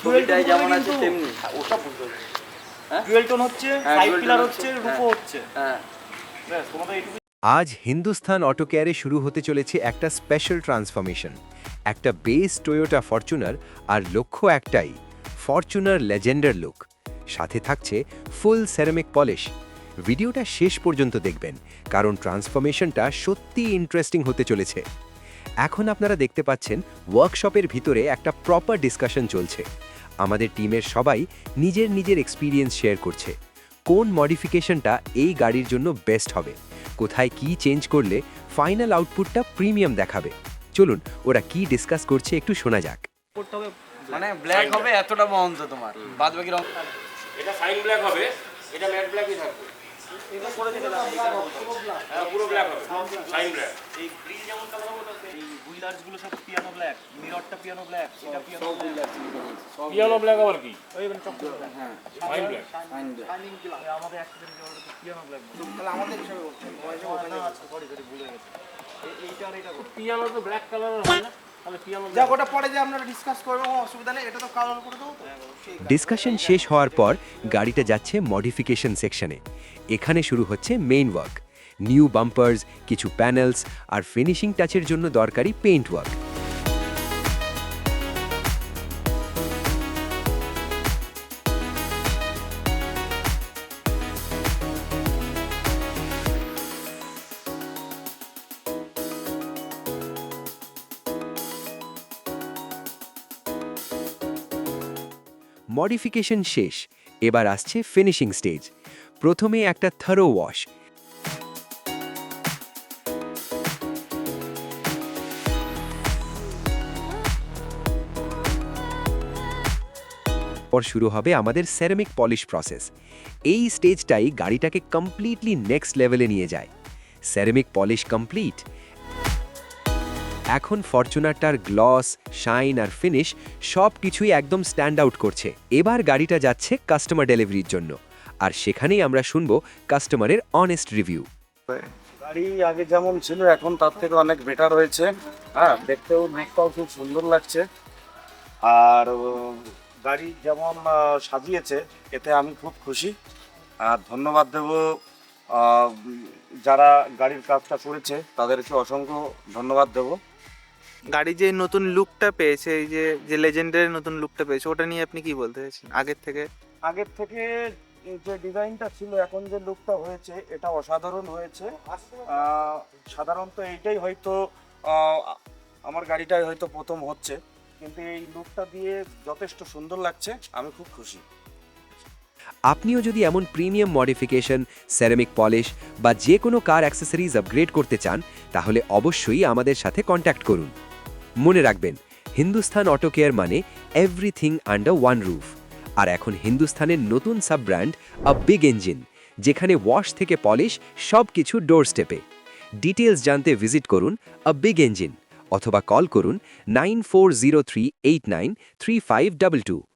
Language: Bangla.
ছবিটায় যেমন আছে তেমনি ওটা বুঝতে হবে। হ্যাঁ ডুয়েল টোন হচ্ছে, হ্যাঁ, সাইড dual পিলার tone হচ্ছে, হচ্ছে, রূপো হচ্ছে। হ্যাঁ ব্যাস তোমাদের এইটুকু। আজ হিন্দুস্তান অটো কেয়ারে শুরু হতে চলেছে একটা স্পেশাল ট্রান্সফরমেশন, একটা বেস টয়োটা ফরচুনার, আর লক্ষ্য একটাই, ফরচুনার লেজেন্ডার লুক। সাথে থাকছে ফুল সেরামিক পলিশ। ভিডিওটা শেষ পর্যন্ত দেখবেন, কারণ ট্রান্সফরমেশনটা সত্যিই ইন্টারেস্টিং হতে চলেছে। এখন আপনারা দেখতে পাচ্ছেন ওয়ার্কশপের ভিতরে একটা প্রপার ডিসকাশন চলছে। আমাদের টিমের সবাই নিজের নিজের এক্সপিরিয়েন্স শেয়ার করছে। কোন মডিফিকেশনটা এই গাড়ির জন্য বেস্ট হবে, কোথায় কি চেঞ্জ করলে ফাইনাল আউটপুটটা প্রিমিয়াম দেখাবে। চলুন ওরা কি ডিসকাস করছে একটু শোনা যাক। করতে হবে মানে ব্ল্যাক হবে এতটা মহন্ত তোমার, বাদ বাকি রং এটা ফাইন ব্ল্যাক হবে, এটা ম্যাট ব্ল্যাকই থাকবে। এটা করে দিলে হ্যাঁ পুরো ব্ল্যাক হবে, ফাইন ব্ল্যাক। এই গ্রিল যেমন কালার হবে এই হুইলার্স গুলো সব পিয়ানো ব্ল্যাক, মিররটা পিয়ানো ব্ল্যাক, এটা পিয়ানো ব্ল্যাক। পিয়ানো ব্ল্যাক আবার কি? ওই মানে চকলেট ব্ল্যাক। হ্যাঁ fine black. Fine black. Shining black আমাদের অ্যাক্সিডেন্ট যেটা পিয়ানো ব্ল্যাক। তাহলে আমাদের হিসাবে বলছি না আচ্ছা সরি ভুলে গেছি। এইটা আর এটা পিয়ানো তো ব্ল্যাক কালারের হয় না, তাহলে পিয়ানো যা ওটা পরে যে আপনারা ডিসকাস করবেন, কোনো অসুবিধা নেই, এটা তো কালার করে দেবো তো। ডিসকাশন শেষ হওয়ার পর গাড়িটা যাচ্ছে মডিফিকেশন সেকশনে। এখানে শুরু হচ্ছে মেইন ওয়ার্ক, নিউ বাম্পার্স, কিছু প্যানেলস আর ফিনিশিং টাচের জন্য দরকারি পেইন্ট ওয়ার্ক। মডিফিকেশন শেষ, এবার আসছে ফিনিশিং স্টেজ। প্রথমে একটা থারো ওয়াশ, পর শুরু হবে আমাদের সেরামিক পলিশ প্রসেস। এই স্টেজটাই গাড়িটাকে কমপ্লিটলি নেক্সট লেভেলে নিয়ে যায়। Ceramic polish complete. এখন ফরচুনারটার গ্লস, শাইন আর ফিনিশ সব কিছুই একদম স্ট্যান্ড আউট করছে। এবার গাড়িটা যাচ্ছে কাস্টমার ডেলিভারির জন্য, আর সেখানেই আমরা শুনবো কাস্টমারের অনেস্ট রিভিউ। গাড়ি আগে যেমন ছিল এখন তার থেকে অনেক বেটার হয়েছে। হ্যাঁ, দেখতেও লুকটাও খুব সুন্দর লাগছে। আর গাড়ি যেমন সাজিয়েছে এতে আমি খুব খুশি। আর ধন্যবাদ দেব যারা গাড়ির কাজটা করেছে, তাদেরকে অসংখ্য ধন্যবাদ দেব। গাড়ি যে নতুন লুকটা পেয়েছে, এই যে যে লেজেন্ডারি নতুন লুকটা পেয়েছে, ওটা নিয়ে আপনি কি বলতে চাইছেন? আগের থেকে যে ডিজাইনটা ছিল, এখন যে লুকটা হয়েছে এটা অসাধারণ হয়েছে। সাধারণত এইটাই হয়তো আমার গাড়িটাই হয়তো প্রথম হচ্ছে, কিন্তু এই লুকটা দিয়ে যথেষ্ট সুন্দর লাগছে। আমি খুব খুশি। আপনিও যদি এমন প্রিমিয়াম মডিফিকেশন, সেরামিক পলিশ বা যে কোনো কার অ্যাক্সেসরিজ আপগ্রেড করতে চান, তাহলে অবশ্যই আমাদের সাথে কন্ট্যাক্ট করুন। মনে রাখবেন, হিন্দুস্তান অটো কেয়ার মানে এভরিথিং আন্ডার ওয়ান রুফ। আর এখন হিন্দুস্তানের নতুন sub brand a big engine, যেখানে ওয়াশ থেকে পলিশ সব কিছু ডোর স্টেপে। ডিটেলস জানতে ভিজিট করুন আ বিগ ইঞ্জিন অথবা কল করুন 9403893522।